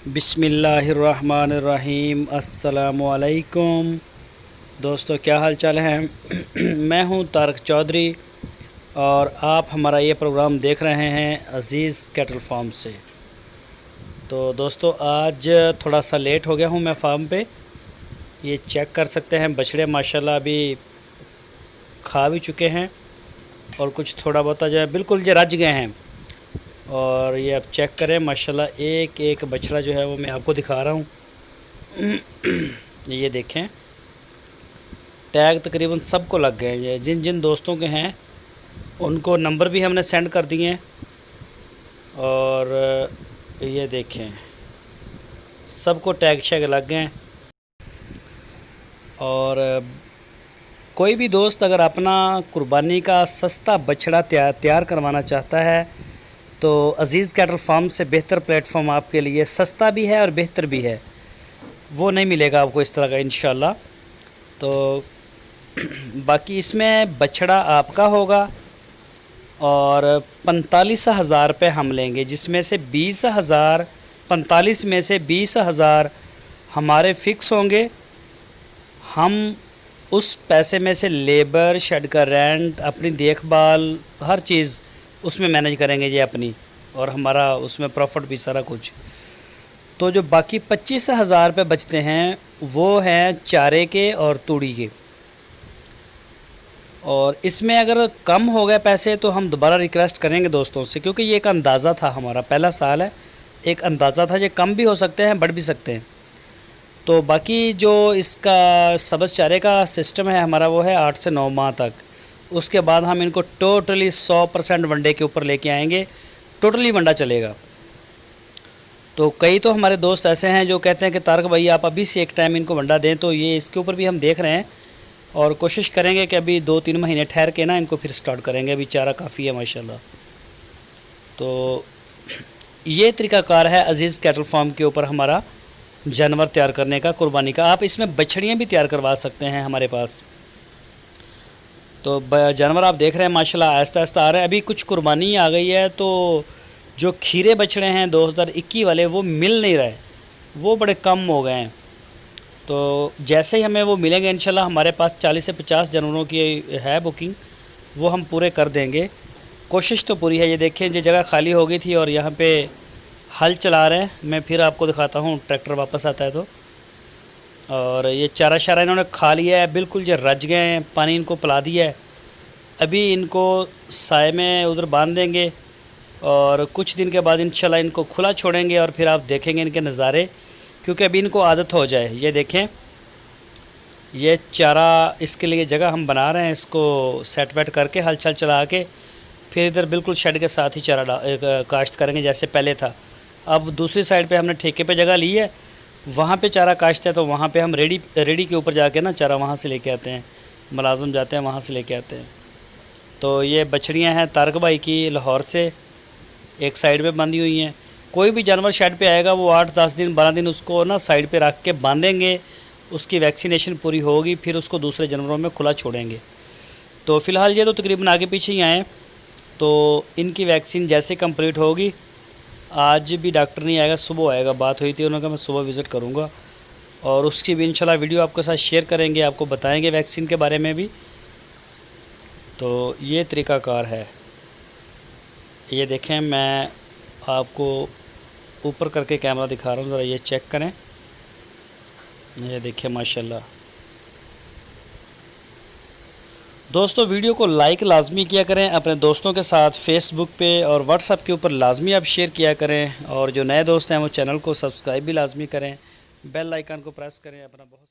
बिस्मिल्लाहिर्रहमानिर्रहीम। अस्सलामुअलैकुम दोस्तों, क्या हाल चाल है। मैं हूं तारक चौधरी और आप हमारा ये प्रोग्राम देख रहे हैं अज़ीज़ कैटल फार्म से। तो दोस्तों, आज थोड़ा सा लेट हो गया हूं मैं फार्म पे। ये चेक कर सकते हैं, बछड़े माशाल्लाह अभी खा भी चुके हैं और कुछ थोड़ा बहुत जो है बिल्कुल जो रज गए हैं। और ये आप चेक करें माशाल्लाह, एक एक बछड़ा जो है वो मैं आपको दिखा रहा हूँ। ये देखें, टैग तकरीबन सबको लग गए हैं। जिन जिन दोस्तों के हैं उनको नंबर भी हमने सेंड कर दिए हैं। और ये देखें, सबको टैग शैग लग गए हैं। और कोई भी दोस्त अगर अपना कुर्बानी का सस्ता बछड़ा तैयार करवाना चाहता है तो अज़ीज़ कैटल फार्म से बेहतर प्लेटफॉर्म आपके लिए सस्ता भी है और बेहतर भी है। वो नहीं मिलेगा आपको इस तरह का इंशाल्लाह। तो बाकी इसमें बछड़ा आपका होगा और 45,000 रुपये हम लेंगे, जिसमें से 20,000 45 में से 20,000 हमारे फ़िक्स होंगे। हम उस पैसे में से लेबर, शेड का रेंट, अपनी देखभाल, हर चीज़ उसमें मैनेज करेंगे ये अपनी, और हमारा उसमें प्रॉफिट भी सारा कुछ। तो जो बाकी 25,000 रुपये बचते हैं वो हैं चारे के और तूड़ी के। और इसमें अगर कम हो गए पैसे तो हम दोबारा रिक्वेस्ट करेंगे दोस्तों से, क्योंकि ये एक अंदाज़ा था, हमारा पहला साल है, एक अंदाज़ा था। ये कम भी हो सकते हैं, बढ़ भी सकते हैं। तो बाकी जो इसका सब्ज़ चारे का सिस्टम है हमारा, वो है 8 से 9 माह तक। उसके बाद हम इनको टोटली 100% वनडे के ऊपर लेके आएंगे, टोटली वंडा चलेगा। तो कई तो हमारे दोस्त ऐसे हैं जो कहते हैं कि तारक भाई आप अभी से एक टाइम इनको वंडा दें, तो ये इसके ऊपर भी हम देख रहे हैं और कोशिश करेंगे कि अभी 2-3 महीने ठहर के ना इनको फिर स्टार्ट करेंगे। अभी चारा काफ़ी है माशाल्लाह। तो ये तरीक़ाकार है अज़ीज़ कैटल फार्म के ऊपर हमारा जानवर तैयार करने का, कुर्बानी का। आप इसमें बछड़ियाँ भी तैयार करवा सकते हैं हमारे पास। तो जानवर आप देख रहे हैं माशाल्लाह आहिस्ता आहिस्ता आ रहे हैं। अभी कुछ कुर्बानी आ गई है, तो जो खीरे बछड़े हैं 2021 वाले वो मिल नहीं रहे, वो बड़े कम हो गए हैं। तो जैसे ही हमें वो मिलेंगे इंशाल्लाह, हमारे पास 40 से 50 जानवरों की है बुकिंग, वो हम पूरे कर देंगे। कोशिश तो पूरी है। ये देखें, ये जगह खाली हो गई थी और यहाँ पे हल चला रहे हैं। मैं फिर आपको दिखाता हूँ, ट्रैक्टर वापस आता है तो। और ये चारा शारा इन्होंने खा लिया है, बिल्कुल ये रज गए हैं, पानी इनको पिला दिया है। अभी इनको साए में उधर बांध देंगे और कुछ दिन के बाद इंशाल्लाह इनको खुला छोड़ेंगे और फिर आप देखेंगे इनके नज़ारे, क्योंकि अभी इनको आदत हो जाए। ये देखें, ये चारा, इसके लिए जगह हम बना रहे हैं, इसको सेट वेट करके हल चल चला के फिर इधर बिल्कुल शेड के साथ ही चारा काश्त करेंगे जैसे पहले था। अब दूसरी साइड पे हमने ठेके पे जगह ली है, वहाँ पे चारा काश्त है, तो वहाँ पे हम रेडी के ऊपर जाके ना चारा वहाँ से लेके आते हैं, मुलाजिम जाते हैं वहाँ से लेके आते हैं। तो ये बछड़ियाँ हैं तारक भाई की, लाहौर से, एक साइड पे बंधी हुई हैं। कोई भी जानवर शेड पे आएगा वो 8-10 दिन 12 दिन उसको ना साइड पे रख के बांधेंगे, उसकी वैक्सीनेशन पूरी होगी, फिर उसको दूसरे जानवरों में खुला छोड़ेंगे। तो फ़िलहाल ये तो तकरीबन आगे पीछे ही आए, तो इनकी वैक्सीन जैसे कंप्लीट होगी, आज भी डॉक्टर नहीं आएगा, सुबह आएगा। बात हुई थी, उन्होंने कहा मैं सुबह विज़िट करूँगा और उसकी भी इंशाल्लाह वीडियो आपके साथ शेयर करेंगे, आपको बताएँगे वैक्सीन के बारे में भी। तो ये तरीक़ाकार है। ये देखें, मैं आपको ऊपर करके कैमरा दिखा रहा हूँ, ज़रा ये चेक करें। ये देखें माशाल्लाह। दोस्तों, वीडियो को लाइक लाजमी किया करें, अपने दोस्तों के साथ फेसबुक पे और व्हाट्सएप के ऊपर लाजमी आप शेयर किया करें। और जो नए दोस्त हैं वो चैनल को सब्सक्राइब भी लाजमी करें, बेल आइकन को प्रेस करें। अपना बहुत